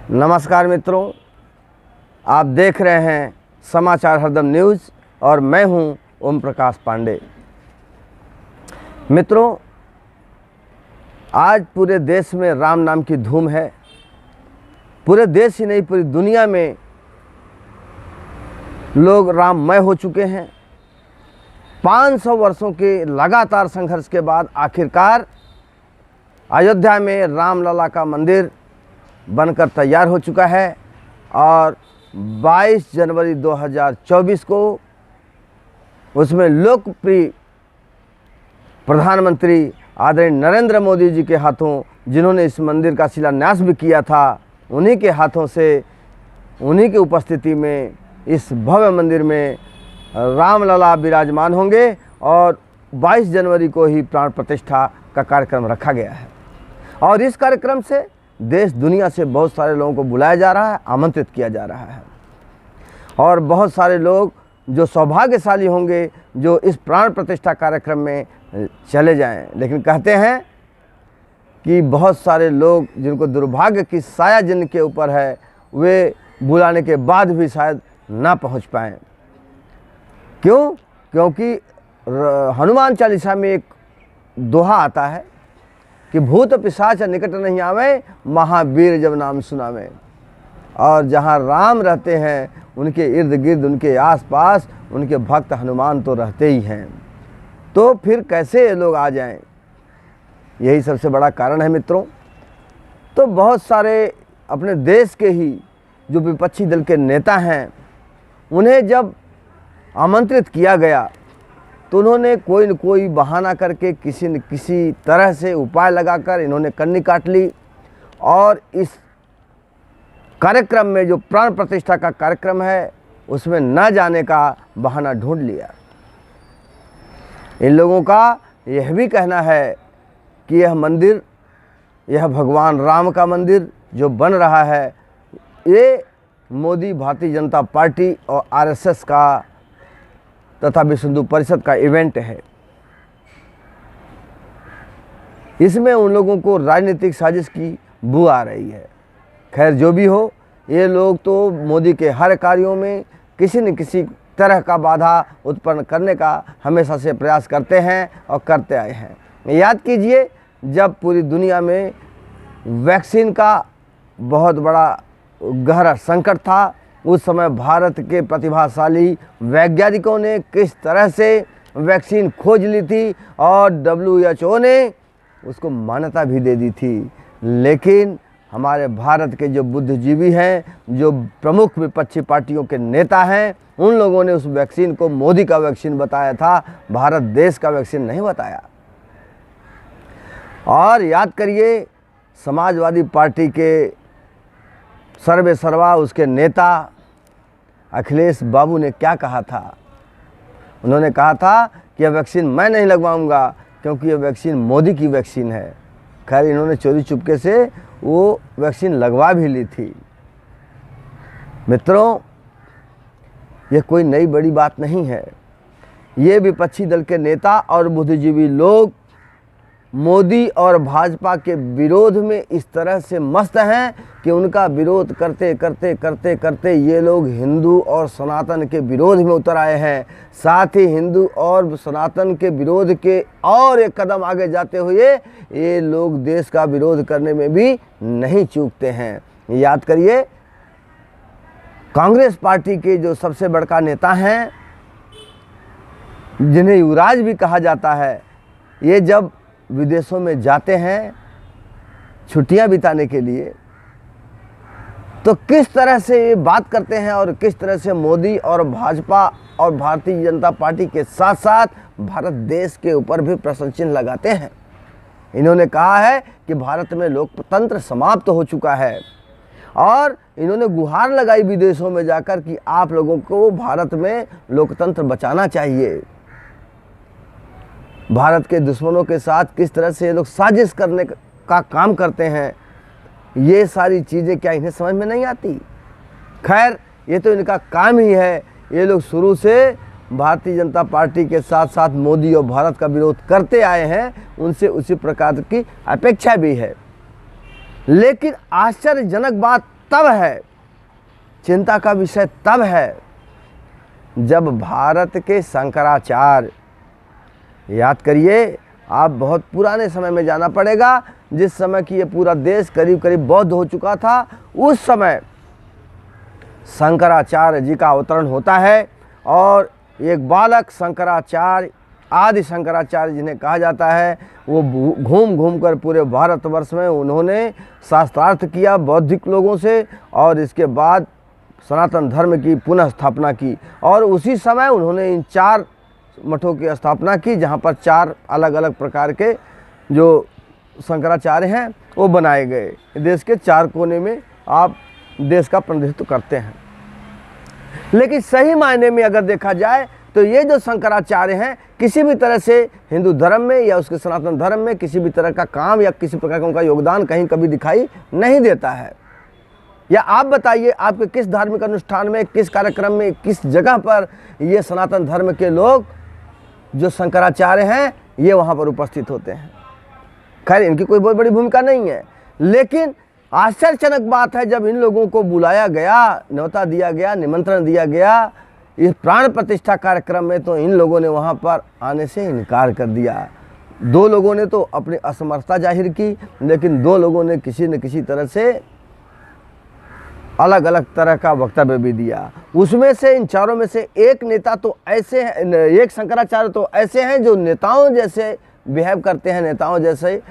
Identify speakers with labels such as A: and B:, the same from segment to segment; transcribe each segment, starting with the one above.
A: नमस्कार मित्रों, आप देख रहे हैं समाचार हरदम न्यूज़ और मैं हूं ओम प्रकाश पांडे। मित्रों, आज पूरे देश में राम नाम की धूम है। पूरे देश ही नहीं, पूरी दुनिया में लोग राममय हो चुके हैं। 500 वर्षों के लगातार संघर्ष के बाद आखिरकार अयोध्या में रामलला का मंदिर बनकर तैयार हो चुका है और 22 जनवरी 2024 को उसमें लोकप्रिय प्रधानमंत्री आदरणीय नरेंद्र मोदी जी के हाथों, जिन्होंने इस मंदिर का शिलान्यास भी किया था, उन्हीं के हाथों से, उन्हीं की उपस्थिति में इस भव्य मंदिर में रामलला विराजमान होंगे और 22 जनवरी को ही प्राण प्रतिष्ठा का कार्यक्रम रखा गया है। और इस कार्यक्रम से देश दुनिया से बहुत सारे लोगों को बुलाया जा रहा है, आमंत्रित किया जा रहा है और बहुत सारे लोग जो सौभाग्यशाली होंगे जो इस प्राण प्रतिष्ठा कार्यक्रम में चले जाएं। लेकिन कहते हैं कि बहुत सारे लोग जिनको दुर्भाग्य की साया जिनके ऊपर है, वे बुलाने के बाद भी शायद ना पहुंच पाएं। क्यों? क्योंकि हनुमान चालीसा में एक दोहा आता है कि भूत पिशाच निकट नहीं आवे, महावीर जब नाम सुनावे। और जहाँ राम रहते हैं उनके इर्द गिर्द, उनके आसपास उनके भक्त हनुमान तो रहते ही हैं, तो फिर कैसे ये लोग आ जाएं? यही सबसे बड़ा कारण है मित्रों। तो बहुत सारे अपने देश के ही जो विपक्षी दल के नेता हैं, उन्हें जब आमंत्रित किया गया तो उन्होंने कोई न कोई बहाना करके, किसी न किसी तरह से उपाय लगाकर इन्होंने कन्नी काट ली और इस कार्यक्रम में, जो प्राण प्रतिष्ठा का कार्यक्रम है, उसमें न जाने का बहाना ढूंढ लिया। इन लोगों का यह भी कहना है कि यह मंदिर, यह भगवान राम का मंदिर जो बन रहा है, ये मोदी, भारतीय जनता पार्टी और आरएसएस का तथा विश्व हिंदू परिषद का इवेंट है। इसमें उन लोगों को राजनीतिक साजिश की बू आ रही है। खैर, जो भी हो, ये लोग तो मोदी के हर कार्यों में किसी न किसी तरह का बाधा उत्पन्न करने का हमेशा से प्रयास करते हैं और करते आए हैं। याद कीजिए, जब पूरी दुनिया में वैक्सीन का बहुत बड़ा गहरा संकट था, उस समय भारत के प्रतिभाशाली वैज्ञानिकों ने किस तरह से वैक्सीन खोज ली थी और WHO ने उसको मान्यता भी दे दी थी। लेकिन हमारे भारत के जो बुद्धिजीवी हैं, जो प्रमुख विपक्षी पार्टियों के नेता हैं, उन लोगों ने उस वैक्सीन को मोदी का वैक्सीन बताया था, भारत देश का वैक्सीन नहीं बताया। और याद करिए, समाजवादी पार्टी के सर्वे सर्वा उसके नेता अखिलेश बाबू ने क्या कहा था? उन्होंने कहा था कि यह वैक्सीन मैं नहीं लगवाऊंगा क्योंकि यह वैक्सीन मोदी की वैक्सीन है। खैर, इन्होंने चोरी चुपके से वो वैक्सीन लगवा भी ली थी। मित्रों, यह कोई नई बड़ी बात नहीं है। ये विपक्षी दल के नेता और बुद्धिजीवी लोग मोदी और भाजपा के विरोध में इस तरह से मस्त हैं कि उनका विरोध करते करते करते करते ये लोग हिंदू और सनातन के विरोध में उतर आए हैं। साथ ही हिंदू और सनातन के विरोध के और एक कदम आगे जाते हुए ये लोग देश का विरोध करने में भी नहीं चूकते हैं। याद करिए, कांग्रेस पार्टी के जो सबसे बड़का नेता हैं, जिन्हें युवराज भी कहा जाता है, ये जब विदेशों में जाते हैं छुट्टियां बिताने के लिए, तो किस तरह से ये बात करते हैं और किस तरह से मोदी और भाजपा और भारतीय जनता पार्टी के साथ साथ भारत देश के ऊपर भी प्रश्न चिन्ह लगाते हैं। इन्होंने कहा है कि भारत में लोकतंत्र समाप्त हो चुका है और इन्होंने गुहार लगाई विदेशों में जाकर कि आप लोगों को भारत में लोकतंत्र बचाना चाहिए। भारत के दुश्मनों के साथ किस तरह से ये लोग साजिश करने का काम करते हैं, ये सारी चीज़ें क्या इन्हें समझ में नहीं आती? खैर, ये तो इनका काम ही है। ये लोग शुरू से भारतीय जनता पार्टी के साथ साथ मोदी और भारत का विरोध करते आए हैं, उनसे उसी प्रकार की अपेक्षा भी है। लेकिन आश्चर्यजनक बात तब है, चिंता का विषय तब है जब भारत के शंकराचार्य, याद करिए आप, बहुत पुराने समय में जाना पड़ेगा, जिस समय कि ये पूरा देश करीब करीब बौद्ध हो चुका था, उस समय शंकराचार्य जी का अवतरण होता है। और एक बालक शंकराचार्य, आदि शंकराचार्य जिन्हें कहा जाता है, वो घूम घूम कर पूरे भारतवर्ष में उन्होंने शास्त्रार्थ किया बौद्धिक लोगों से, और इसके बाद सनातन धर्म की पुनः स्थापना की। और उसी समय उन्होंने इन 4 मठों की स्थापना की, जहाँ पर 4 अलग अलग प्रकार के जो शंकराचार्य हैं वो बनाए गए। देश के 4 कोने में आप देश का प्रतिनिधित्व करते हैं। लेकिन सही मायने में अगर देखा जाए तो ये जो शंकराचार्य हैं, किसी भी तरह से हिंदू धर्म में या उसके सनातन धर्म में किसी भी तरह का काम या किसी प्रकार का उनका योगदान कहीं कभी दिखाई नहीं देता है। या आप बताइए, आपके किस धार्मिक अनुष्ठान में, किस कार्यक्रम में, किस जगह पर ये सनातन धर्म के लोग जो शंकराचार्य हैं ये वहाँ पर उपस्थित होते हैं? खैर, इनकी कोई बहुत बड़ी भूमिका नहीं है, लेकिन आश्चर्यजनक बात है जब इन लोगों को बुलाया गया, न्योता दिया गया, निमंत्रण दिया गया इस प्राण प्रतिष्ठा कार्यक्रम में, तो इन लोगों ने वहाँ पर आने से इनकार कर दिया। 2 लोगों ने तो अपनी असमर्थता जाहिर की, लेकिन 2 लोगों ने किसी न किसी तरह से अलग अलग तरह का वक्तव्य भी दिया। उसमें से इन 4 में से एक नेता तो ऐसे हैं, एक शंकराचार्य तो ऐसे हैं जो नेताओं जैसे बिहेव करते हैं, नेताओं जैसे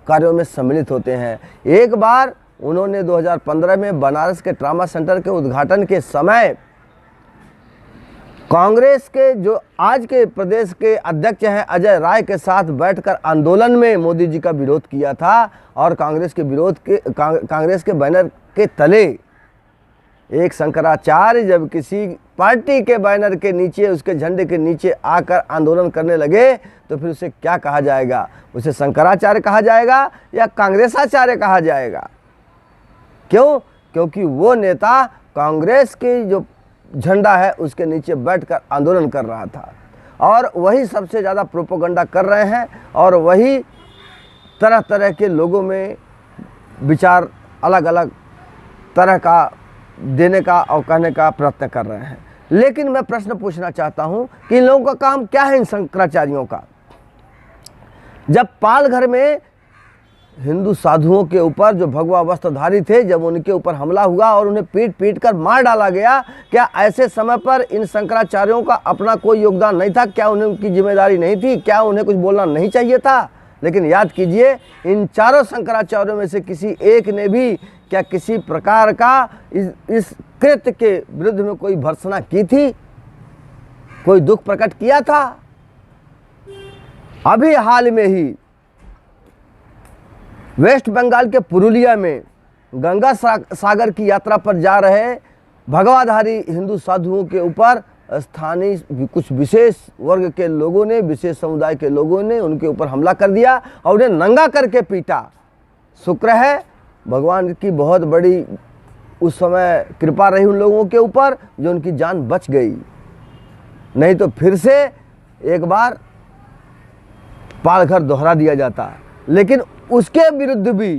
A: कार्यों में सम्मिलित होते हैं। एक बार उन्होंने 2015 में बनारस के ट्रामा सेंटर के उद्घाटन के समय कांग्रेस के जो आज के प्रदेश के अध्यक्ष हैं अजय राय के साथ बैठकर आंदोलन में मोदी जी का विरोध किया था, और कांग्रेस के बैनर के तले एक शंकराचार्य जब किसी पार्टी के बैनर के नीचे, उसके झंडे के नीचे आकर आंदोलन करने लगे, तो फिर उसे क्या कहा जाएगा? उसे शंकराचार्य कहा जाएगा या कांग्रेसाचार्य कहा जाएगा? क्यों? क्योंकि वो नेता कांग्रेस की जो झंडा है उसके नीचे बैठकर आंदोलन कर रहा था, और वही सबसे ज़्यादा प्रोपेगेंडा कर रहे हैं, और वही तरह तरह के लोगों में विचार अलग अलग तरह का देने का और कहने का प्रयत्न कर रहे हैं। लेकिन मैं प्रश्न पूछना चाहता हूं कि इन लोगों का काम क्या है, इन शंकराचार्यों का? जब पालघर में हिंदू साधुओं के ऊपर जो भगवा वस्त्रधारी थे, जब उनके ऊपर हमला हुआ और उन्हें पीट पीट कर मार डाला गया, क्या ऐसे समय पर इन शंकराचार्यों का अपना कोई योगदान नहीं था? क्या उन्हें उनकी जिम्मेदारी नहीं थी? क्या उन्हें कुछ बोलना नहीं चाहिए था? लेकिन याद कीजिए, इन 4 शंकराचार्यों में से किसी एक ने भी क्या किसी प्रकार का इस कृत्य के विरुद्ध में कोई भर्त्सना की थी? कोई दुख प्रकट किया था? अभी हाल में ही वेस्ट बंगाल के पुरुलिया में गंगा सागर की यात्रा पर जा रहे भगवाधारी हिंदू साधुओं के ऊपर स्थानीय कुछ विशेष वर्ग के लोगों ने, विशेष समुदाय के लोगों ने उनके ऊपर हमला कर दिया और उन्हें नंगा करके पीटा। शुक्र है भगवान की बहुत बड़ी उस समय कृपा रही उन लोगों के ऊपर जो उनकी जान बच गई, नहीं तो फिर से एक बार पालघर दोहरा दिया जाता। लेकिन उसके विरुद्ध भी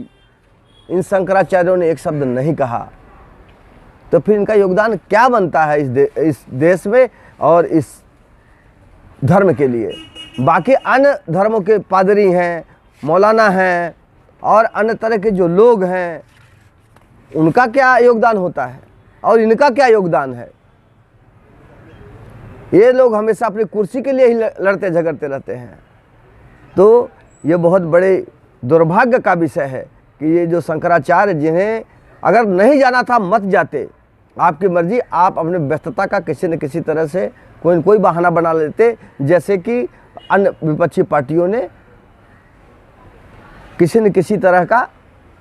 A: इन शंकराचार्यों ने एक शब्द नहीं कहा, तो फिर इनका योगदान क्या बनता है इस देश में और इस धर्म के लिए? बाकी अन्य धर्मों के पादरी हैं, मौलाना हैं और अन्य तरह के जो लोग हैं, उनका क्या योगदान होता है और इनका क्या योगदान है? ये लोग हमेशा अपनी कुर्सी के लिए ही लड़ते झगड़ते रहते हैं। तो ये बहुत बड़े दुर्भाग्य का विषय है कि ये जो शंकराचार्य, जिन्हें अगर नहीं जाना था मत जाते, आपकी मर्जी, आप अपने व्यस्तता का किसी न किसी तरह से कोई न कोई बहाना बना लेते, जैसे कि अन्य विपक्षी पार्टियों ने किसी न किसी तरह का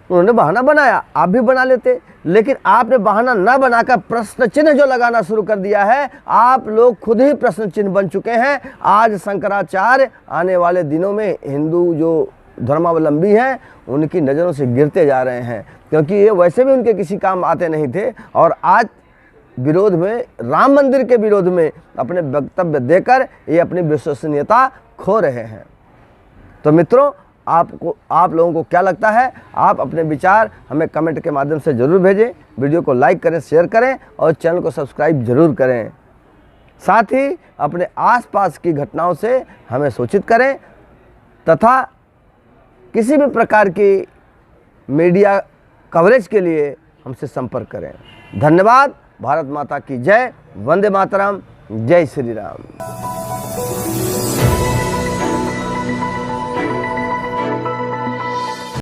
A: उन्होंने बहाना बनाया, आप भी बना लेते। लेकिन आपने बहाना न बनाकर प्रश्न चिन्ह जो लगाना शुरू कर दिया है, आप लोग खुद ही प्रश्न चिन्ह बन चुके हैं। आज शंकराचार्य आने वाले दिनों में हिंदू जो धर्मावलंबी हैं उनकी नज़रों से गिरते जा रहे हैं, क्योंकि ये वैसे भी उनके किसी काम आते नहीं थे और आज विरोध में, राम मंदिर के विरोध में अपने वक्तव्य देकर ये अपनी विश्वसनीयता खो रहे हैं। तो मित्रों, आप लोगों को क्या लगता है? आप अपने विचार हमें कमेंट के माध्यम से ज़रूर भेजें। वीडियो को लाइक करें, शेयर करें और चैनल को सब्सक्राइब ज़रूर करें। साथ ही अपने आसपास की घटनाओं से हमें सूचित करें तथा किसी भी प्रकार की मीडिया कवरेज के लिए हमसे संपर्क करें। धन्यवाद। भारत माता की जय। वंदे मातरम। जय श्री राम।